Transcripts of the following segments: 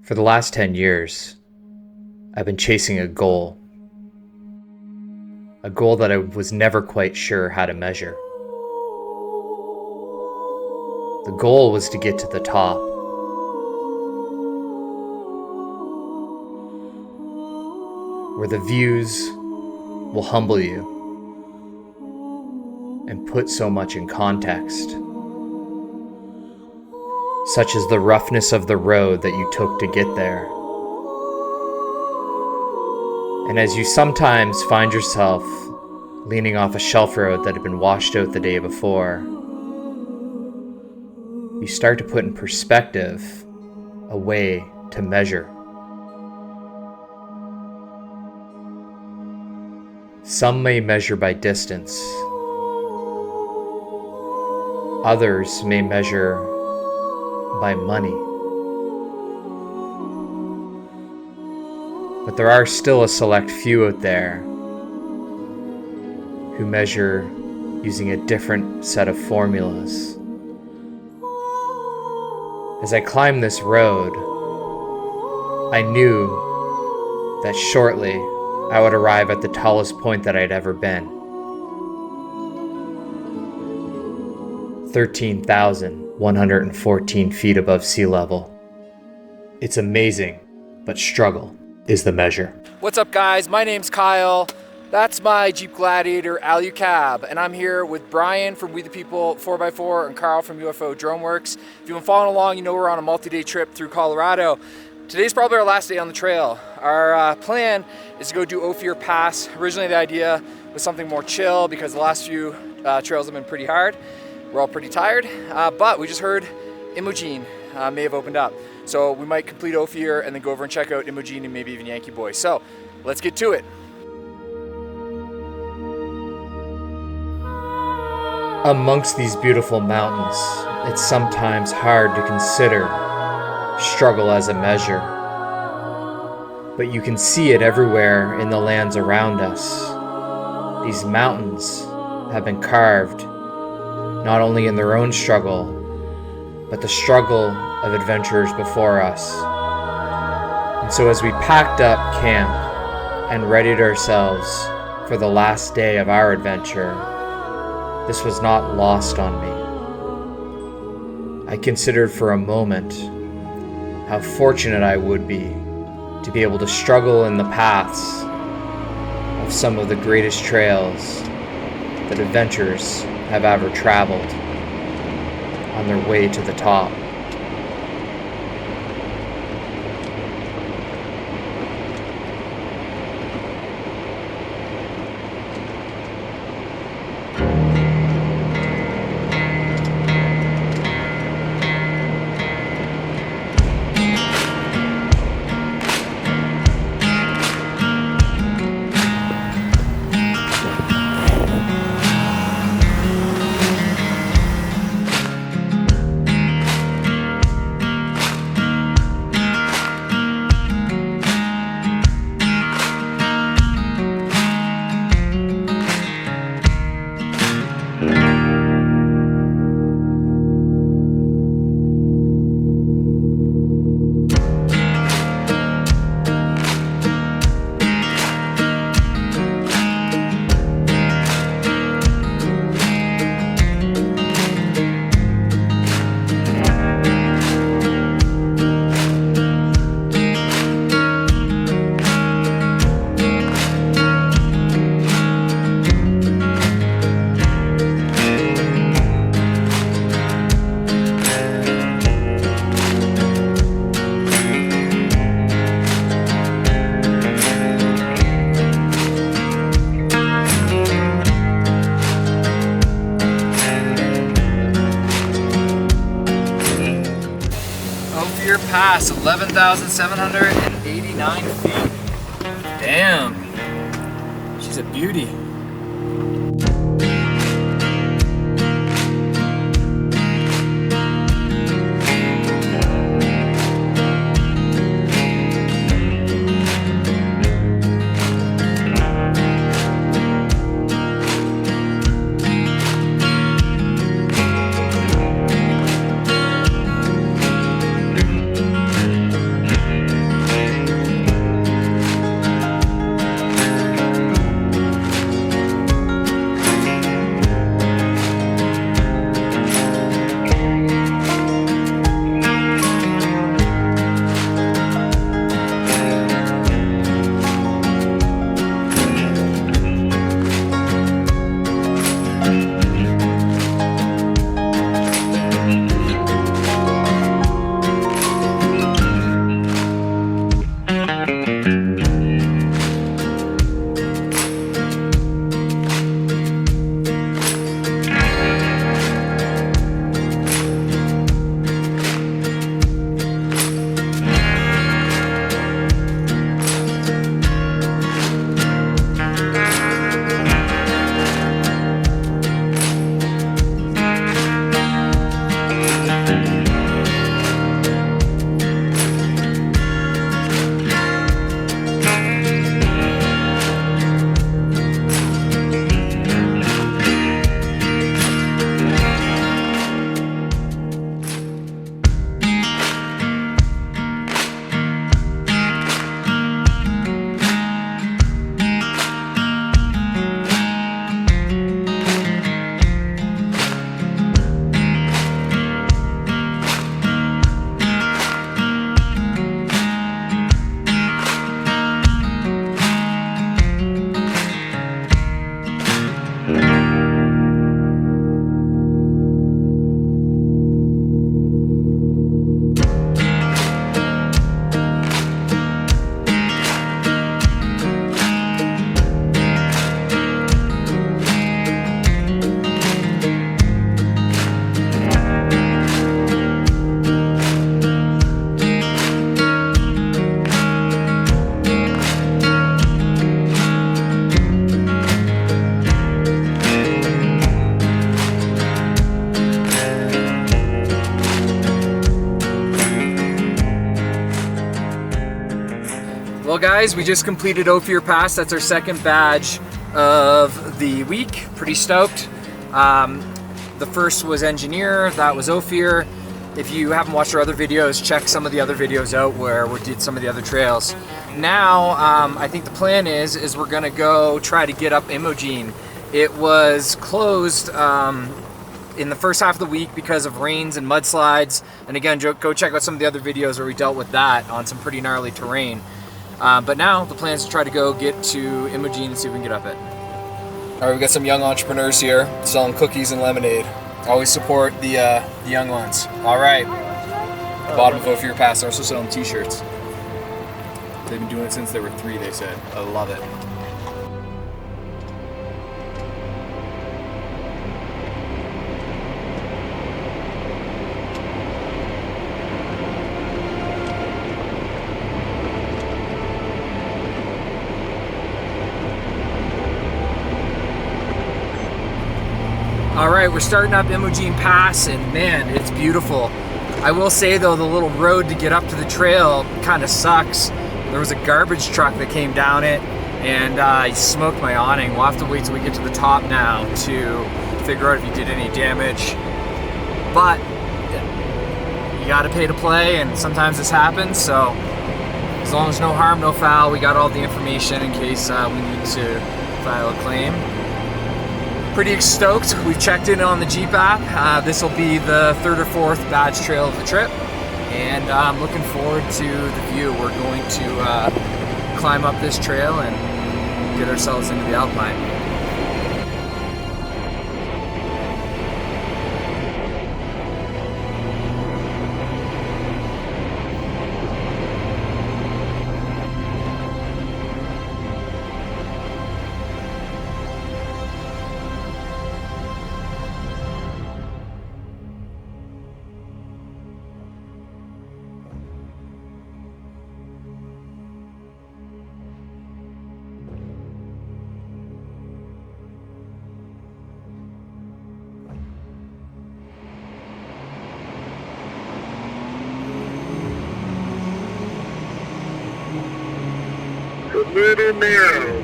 For the last 10 years, I've been chasing a goal that I was never quite sure how to measure. The goal was to get to the top. Where the views will humble you and put so much in context, such as the roughness of the road that you took to get there. And as you sometimes find yourself leaning off a shelf road that had been washed out the day before, you start to put in perspective a way to measure. Some may measure by distance. Others may measure by money. But there are still a select few out there who measure using a different set of formulas. As I climbed this road, I knew that shortly I would arrive at the tallest point that I'd ever been. 13,114 feet above sea level. It's amazing, but struggle is the measure. What's up, guys? My name's Kyle. That's my Jeepgladiator Alu Cab, and I'm here with Brian from We the People 4x4 and Carl from UFO Droneworks. If you've been following along, you know we're on a multi-day trip through Colorado. Today's probably our last day on the trail. Our plan is to go do Ophir Pass. Originally the idea was something more chill because the last few trails have been pretty hard. We're all pretty tired, but we just heard Imogene may have opened up. So we might complete Ophir and then go over and check out Imogene and maybe even Yankee Boy. So let's get to it. Amongst these beautiful mountains, it's sometimes hard to consider struggle as a measure. But you can see it everywhere in the lands around us. These mountains have been carved not only in their own struggle, but the struggle of adventurers before us. And so as we packed up camp and readied ourselves for the last day of our adventure, this was not lost on me. I considered for a moment how fortunate I would be to be able to struggle in the paths of some of the greatest trails that adventurers have ever traveled on their way to the top. Pass, 11,789 feet. Damn, she's a beauty. Well guys, we just completed Ophir Pass. That's our second badge of the week. Pretty stoked. The first was Engineer, that was Ophir. If you haven't watched our other videos, check some of the other videos out where we did some of the other trails. Now, I think the plan is we're gonna go try to get up Imogene. It was closed in the first half of the week because of rains and mudslides. And again, go check out some of the other videos where we dealt with that on some pretty gnarly terrain. But now the plan is to try to go get to Imogene and see if we can get up it. All right, we got some young entrepreneurs here selling cookies and lemonade. Always support the young ones. All right, bottom of Ophir Pass. They're also selling t-shirts. They've been doing it since they were 3, they said. I love it. All right, we're starting up Imogene Pass, and man, it's beautiful. I will say though, the little road to get up to the trail kind of sucks. There was a garbage truck that came down it, and he smoked my awning. We'll have to wait till we get to the top now to figure out if he did any damage. But you gotta pay to play, and sometimes this happens, so as long as no harm, no foul, we got all the information in case we need to file a claim. Pretty stoked. We've checked in on the Jeep app. This will be the 3rd or 4th badge trail of the trip, and I'm looking forward to the view. We're going to climb up this trail and get ourselves into the Alpine. A little narrow.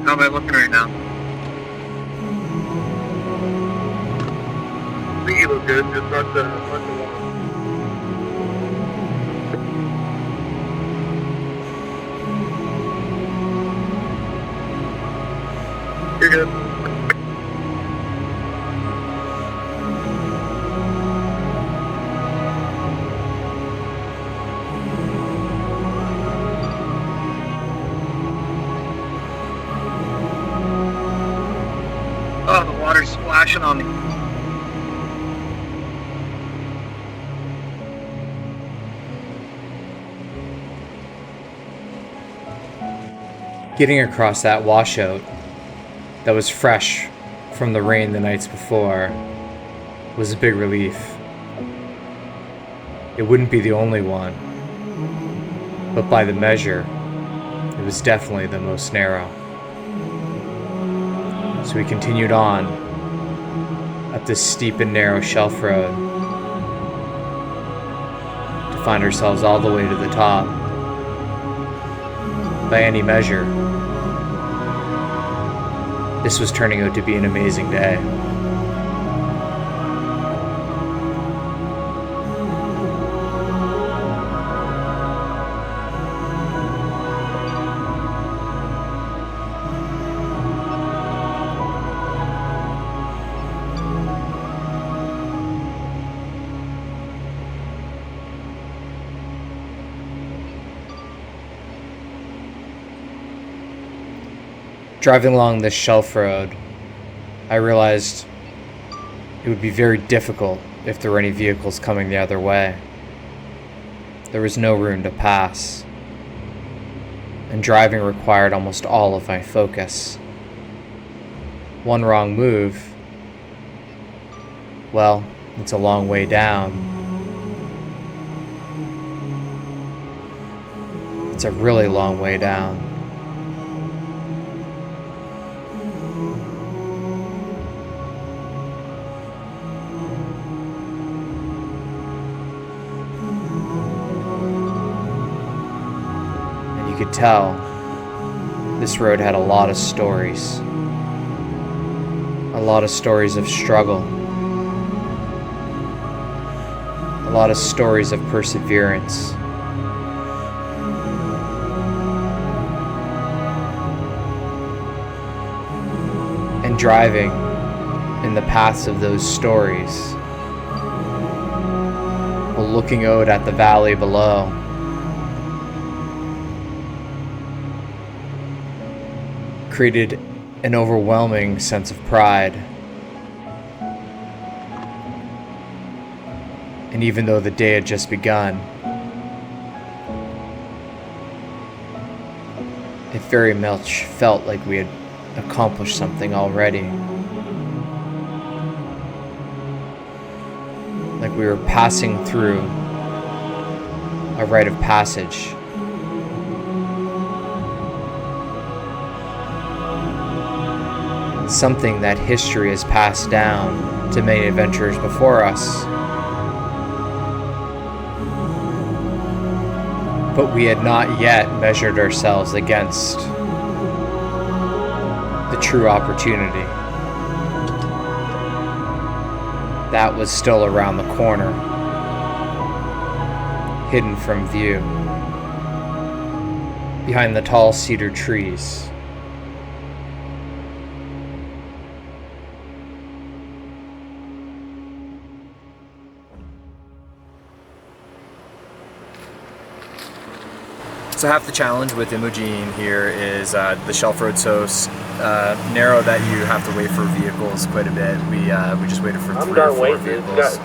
How am I looking right now? I think you look good, just not the one. You're good. Oh, the water's splashing on me. Getting across that washout that was fresh from the rain the nights before was a big relief. It wouldn't be the only one, but by the measure, it was definitely the most narrow. So we continued on up this steep and narrow shelf road to find ourselves all the way to the top. By any measure, this was turning out to be an amazing day. Driving along this shelf road, I realized it would be very difficult if there were any vehicles coming the other way. There was no room to pass, and driving required almost all of my focus. One wrong move, well, it's a long way down. It's a really long way down. could tell, this road had a lot of stories. A lot of stories of struggle. A lot of stories of perseverance. And driving in the paths of those stories, while looking out at the valley below, created an overwhelming sense of pride. And even though the day had just begun, it very much felt like we had accomplished something already. Like we were passing through a rite of passage. Something that history has passed down to many adventurers before us. But we had not yet measured ourselves against the true opportunity that was still around the corner, hidden from view, behind the tall cedar trees. So half the challenge with Imogene here is the shelf road so narrow that you have to wait for vehicles quite a bit. We just waited for I'm 3 or done 4 waiting. vehicles.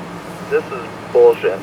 This is bullshit.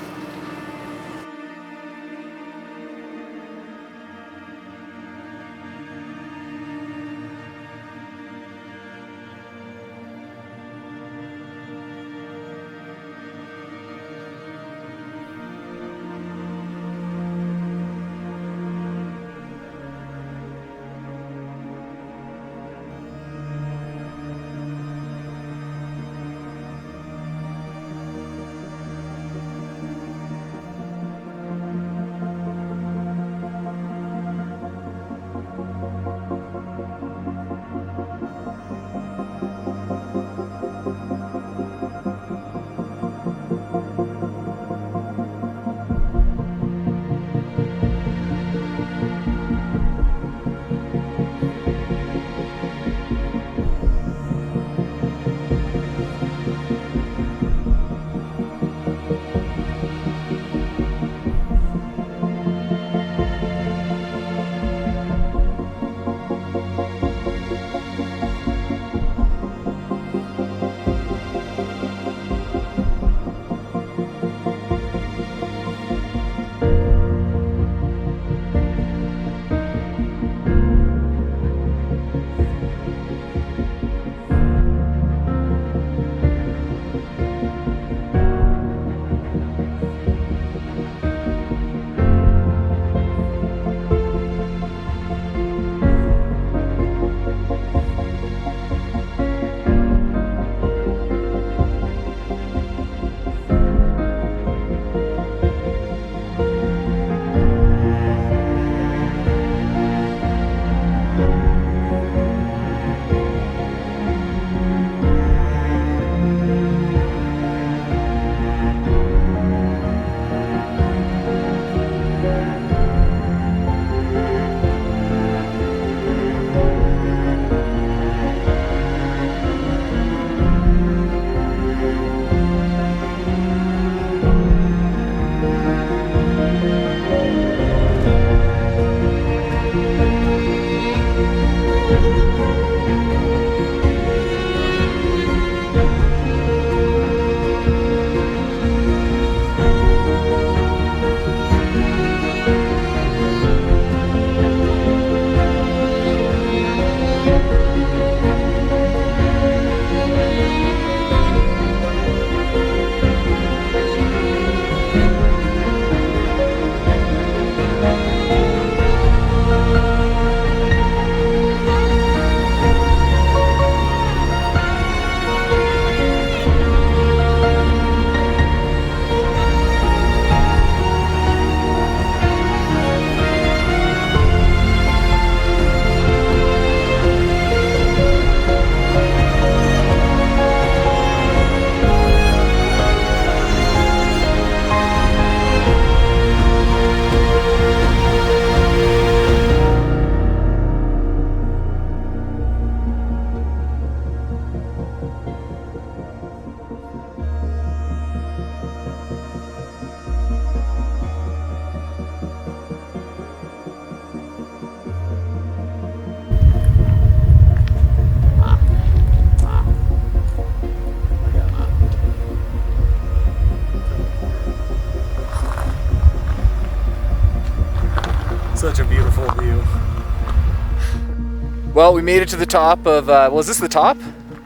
Well, we made it to the top of, was this the top?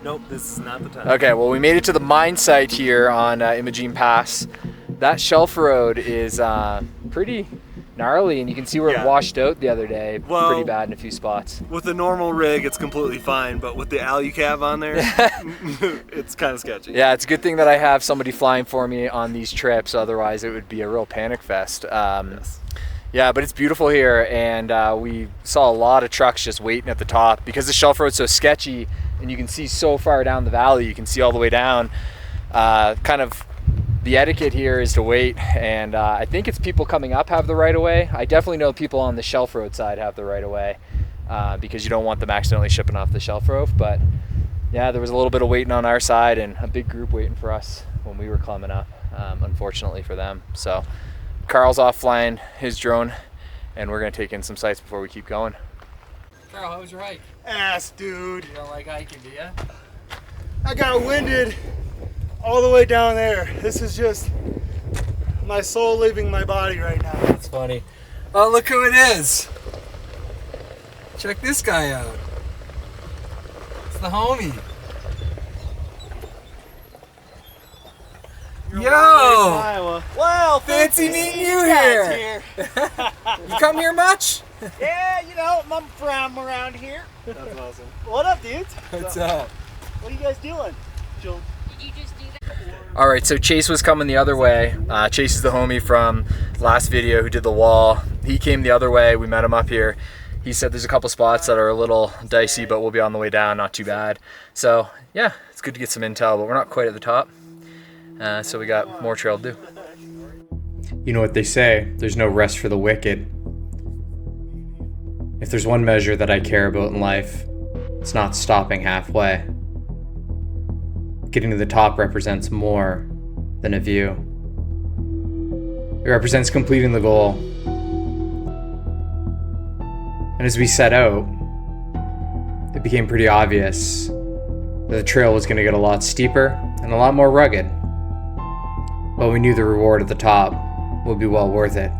Nope, this is not the time. Okay, well, we made it to the mine site here on Imogene Pass. That shelf road is pretty gnarly, and you can see where it Yeah. washed out the other day. Well, Pretty bad in a few spots. With the normal rig, it's completely fine, but with the alucab on there, it's kind of sketchy. Yeah, it's a good thing that I have somebody flying for me on these trips, otherwise it would be a real panic fest. Yes. Yeah, but it's beautiful here, and we saw a lot of trucks just waiting at the top. Because the shelf road's so sketchy, and you can see so far down the valley, you can see all the way down, kind of the etiquette here is to wait, and I think it's people coming up have the right of way. I definitely know people on the shelf road side have the right of way, because you don't want them accidentally shipping off the shelf road. But yeah, there was a little bit of waiting on our side and a big group waiting for us when we were climbing up, unfortunately for them. So Carl's off flying his drone, and we're gonna take in some sights before we keep going. Carl, how was your hike? Ass, dude. You don't like hiking, do you? I got winded all the way down there. This is just my soul leaving my body right now. That's funny. Oh, look who it is. Check this guy out. It's the homie. Yo! Iowa. Wow, fancy meeting you here. You come here much? Yeah, you know, I'm around here. That's awesome. What up, dudes? What's up? What are you guys doing? Chill. All right, so Chase was coming the other way. Chase is the homie from last video who did the wall. He came the other way. We met him up here. He said there's a couple spots that are a little dicey, but we'll be on the way down, not too bad. So yeah, it's good to get some intel, but we're not quite at the top. So we got more trail to do. You know what they say, there's no rest for the wicked. If there's one measure that I care about in life, it's not stopping halfway. Getting to the top represents more than a view. It represents completing the goal. And as we set out, it became pretty obvious that the trail was going to get a lot steeper and a lot more rugged. But we knew the reward at the top would be well worth it.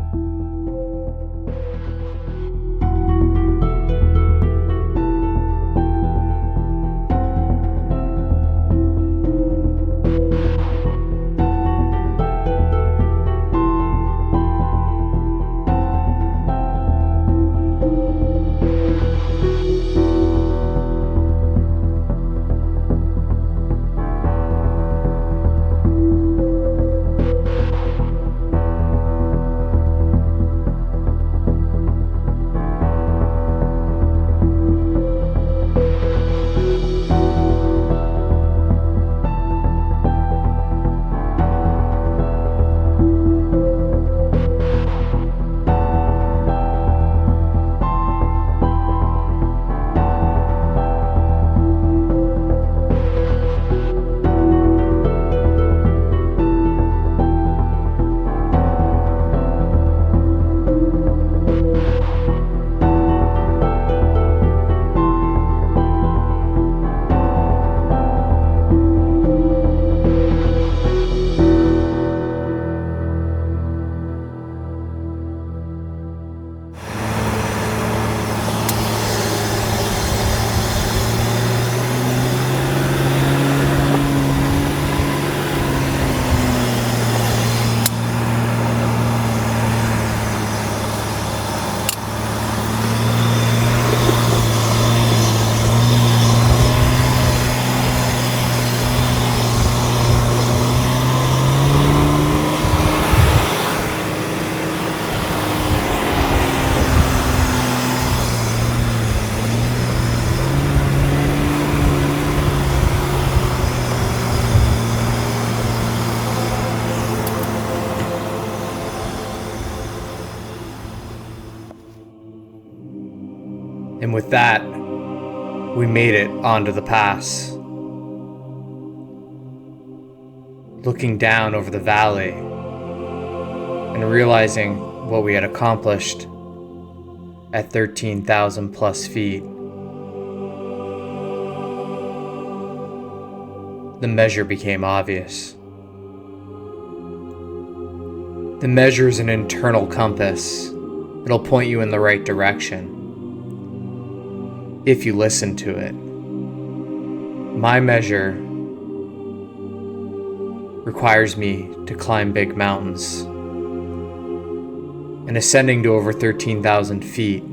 And with that, we made it onto the pass. Looking down over the valley and realizing what we had accomplished at 13,000 plus feet. The measure became obvious. The measure is an internal compass. It'll point you in the right direction. if you listen to it. My measure requires me to climb big mountains, and ascending to over 13,000 feet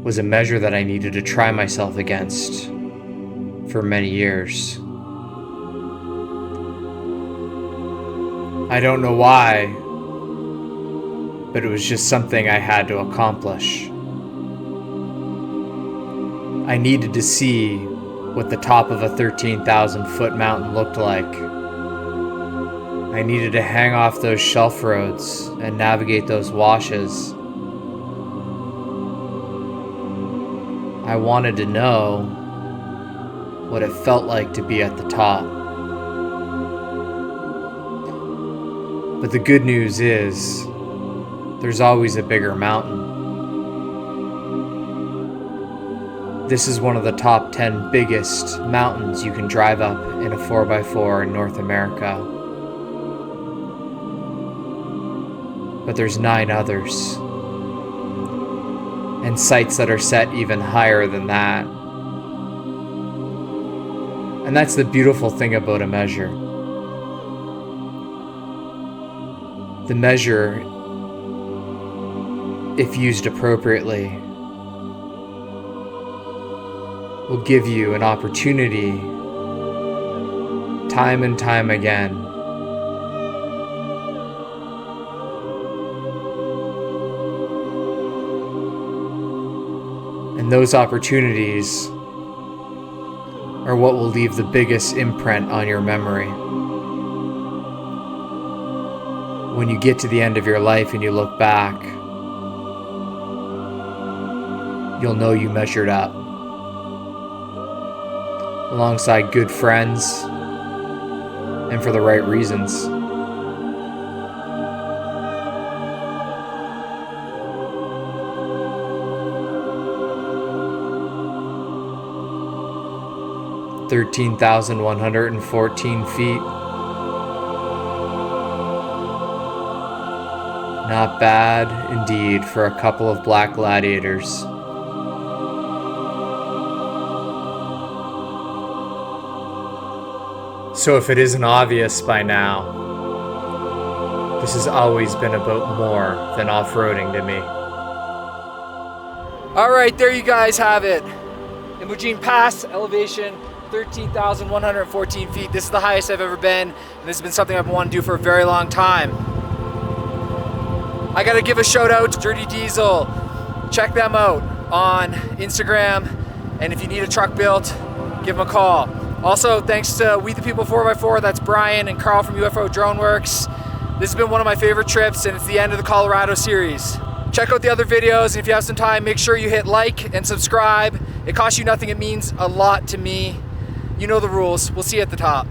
was a measure that I needed to try myself against for many years. I don't know why, but it was just something I had to accomplish. I needed to see what the top of a 13,000 foot mountain looked like. I needed to hang off those shelf roads and navigate those washes. I wanted to know what it felt like to be at the top. But the good news is, there's always a bigger mountain. This is one of the top 10 biggest mountains you can drive up in a 4x4 in North America. But there's 9 others, and sites that are set even higher than that. And that's the beautiful thing about a measure. The measure, if used appropriately, will give you an opportunity time and time again and those opportunities are what will leave the biggest imprint on your memory. When you get to the end of your life and you look back, you'll know you measured up. Alongside good friends, and for the right reasons. (13,114 feet). Not bad indeed for a couple of black gladiators. So if it isn't obvious by now, this has always been about more than off-roading to me. All right, there you guys have it. Imogene Pass, elevation 13,114 feet. This is the highest I've ever been, and this has been something I've been wanting to do for a very long time. I gotta give a shout out to Dirty Diesel. Check them out on Instagram, and if you need a truck built, give them a call. Also, thanks to We the People 4x4, that's Brian and Carl from UFO Drone Works. This has been one of my favorite trips, and it's the end of the Colorado series. Check out the other videos, and if you have some time, make sure you hit like and subscribe. It costs you nothing, it means a lot to me. You know the rules. We'll see you at the top.